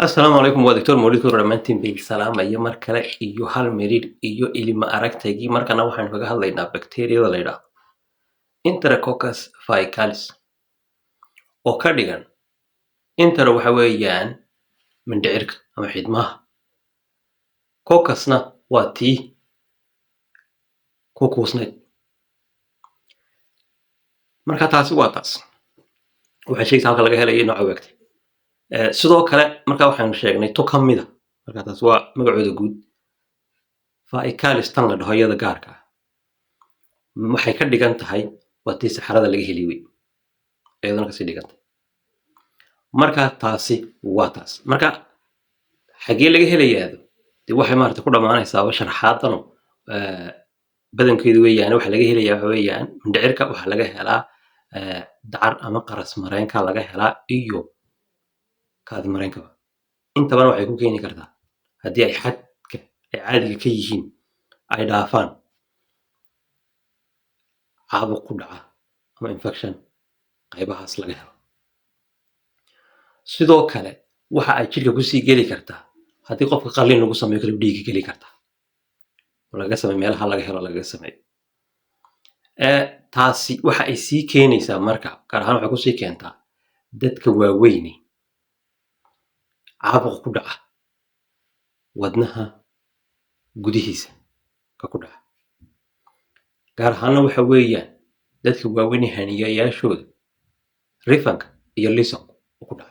السلام عليكم waa Dr. Mawlid Kor dhamaantiin bay salaamaya mar kale iyo hal merid iyo ilma aragtaygi markana waxaan kaga hadlaynaa bacteria la yiraahdo Enterococcus faecalis oo ka dhigan intero waxa weeyaan mindhicirka ama xidmaha coccusna waa tii ku kuusnayd marka taasi waa taas waxa sheegta halka laga helayo nooca bacteria sidoo kale marka waxaan sheegnay to kamida marka taas waa magacooda guud faecalis tan la dhaho iyada gaarka waxay ka dhigan tahay waa tii saxarada laga heliyay iyadana ka sii dhigantay marka taasi waa taas marka xagee laga helayaa dee waxay maarta ku dhamaanaysaa sharaxaadano badankeedu weeyaan waxa laga helayaa waxa weeyaan mindhicirka waxa laga helaa dacar ama qaras mareenka laga helaa iyo kaadi mareenka inta waxay ku keeni kartaa haddii ay xadka ay caadiga ka yihiin ay dhaafaan caabuq ku dhaca ama infection qaybahaas laga helo sidoo kale waxa ay jirka ku sii geli kartaa haddii qofka qalliin lagu sameeyo kala dhiig geli kartaa oo laga sameeyo meelaha laga helo laga sameeyo taasi waxa ay sii keenaysaa marka gaar ahaan waxa ku sii keentaa dadka waaweyn caabuq ku dhaca wadnaha gudihiisa ka ku dhaca gaar ahaan waxa weeyaan dadka waaweyn haniyayaashooda rifanka iyo lisanku ku dhaca